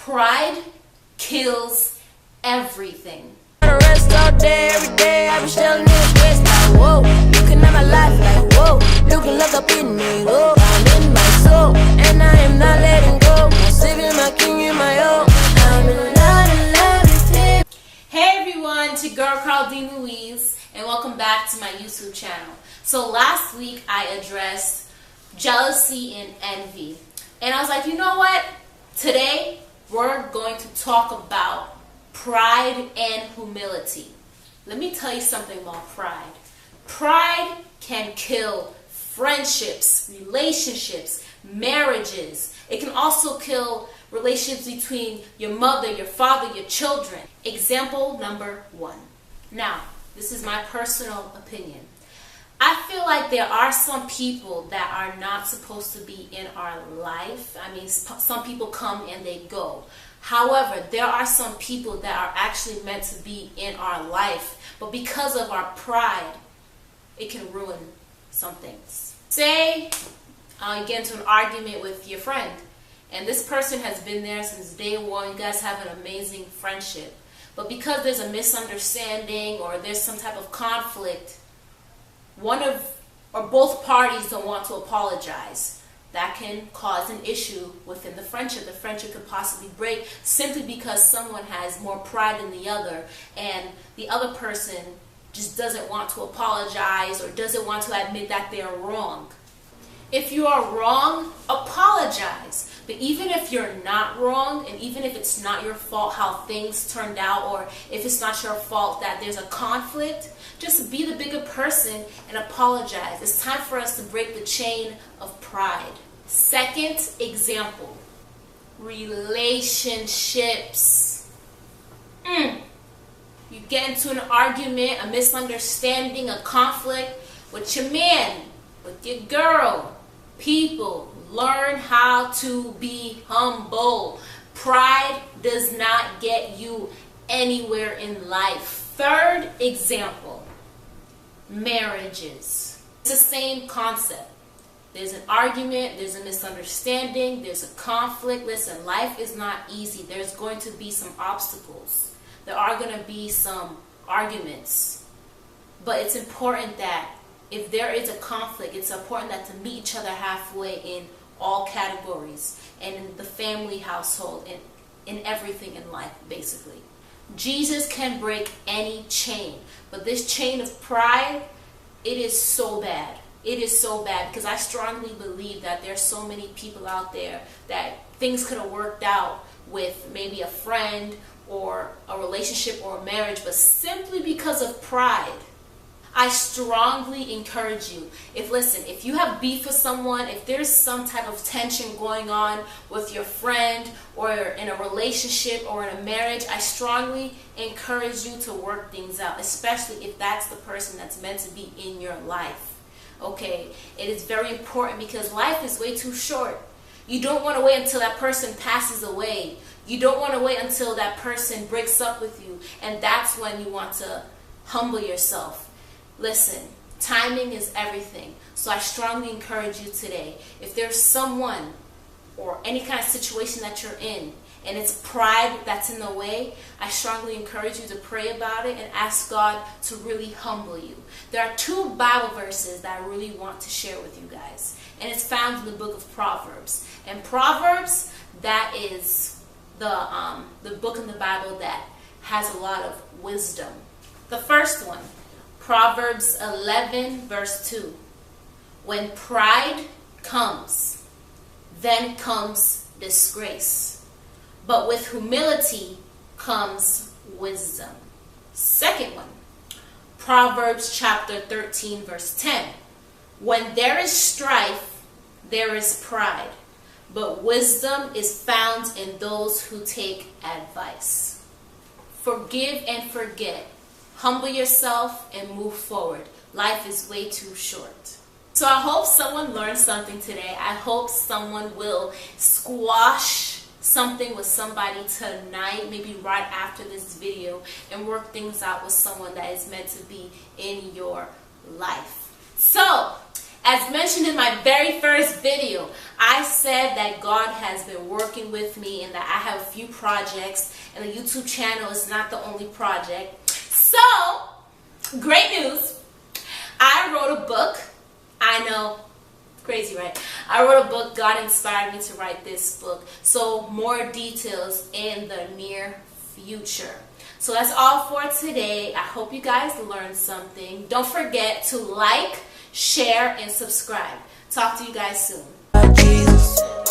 Pride kills everything. Rest all day, every day, I be telling niggas stressed like, whoa. Looking at my life like, whoa. Looking like a pin me, oh. I'm in my soul, and I am not letting go. I'm saving my king in my own. I'm in love with him. Hey everyone, it's your girl Carldine Louise, and welcome back to my YouTube channel. So last week I addressed jealousy and envy. And I was like, you know what? Today we're going to talk about pride and humility. Let me tell you something about pride. Pride can kill friendships, relationships, marriages. It can also kill relationships between your mother, your father, your children. Example number 1. Now, this is my personal opinion. I feel like there are some people that are not supposed to be in our life. I mean, some people come and they go. However, there are some people that are actually meant to be in our life, but because of our pride, it can ruin some things. Say you get into an argument with your friend, and this person has been there since day one. You guys have an amazing friendship, but because there's a misunderstanding or there's some type of conflict, one of or both parties don't want to apologize. That can cause an issue within the friendship. The friendship could possibly break simply because someone has more pride than the other, and the other person just doesn't want to apologize or doesn't want to admit that they're wrong. If you are wrong, apologize. But even if you're not wrong, and even if it's not your fault how things turned out, or if it's not your fault that there's a conflict, just be the bigger person and apologize. It's time for us to break the chain of pride. Second example, relationships. You get into an argument, a misunderstanding, a conflict with your man, with your girl. People, learn how to be humble. Pride does not get you anywhere in life. Third example, marriages. It's the same concept. There's an argument, there's a misunderstanding, there's a conflict. Listen, life is not easy. There's going to be some obstacles. There are going to be some arguments. But it's important that if there is a conflict, it's important that to meet each other halfway in all categories, and in the family household, and in everything in life, basically. Jesus can break any chain, but this chain of pride, it is so bad. It is so bad because I strongly believe that there's so many people out there that things could have worked out with maybe a friend or a relationship or a marriage, but simply because of pride. I strongly encourage you, if you have beef with someone, if there's some type of tension going on with your friend or in a relationship or in a marriage, I strongly encourage you to work things out, especially if that's the person that's meant to be in your life. Okay, it is very important because life is way too short. You don't want to wait until that person passes away. You don't want to wait until that person breaks up with you, and that's when you want to humble yourself. Listen, timing is everything. So I strongly encourage you today, if there's someone or any kind of situation that you're in, and it's pride that's in the way, I strongly encourage you to pray about it and ask God to really humble you. There are 2 Bible verses that I really want to share with you guys, and it's found in the book of Proverbs. And Proverbs, that is the book in the Bible that has a lot of wisdom. The first one, Proverbs 11 verse 2. When pride comes, then comes disgrace, but with humility comes wisdom. Second one, Proverbs chapter 13 verse 10. When there is strife, there is pride, but wisdom is found in those who take advice. Forgive and forget. Humble yourself and move forward. Life is way too short. So I hope someone learned something today. I hope someone will squash something with somebody tonight, maybe right after this video, and work things out with someone that is meant to be in your life. So As mentioned in my very first video, I said that God has been working with me and that I have a few projects, and the YouTube channel is not the only project. So, great news. I wrote a book. I know, crazy, right? I wrote a book. God inspired me to write this book. So, more details in the near future. So, that's all for today. I hope you guys learned something. Don't forget to like, share, and subscribe. Talk to you guys soon. Jesus.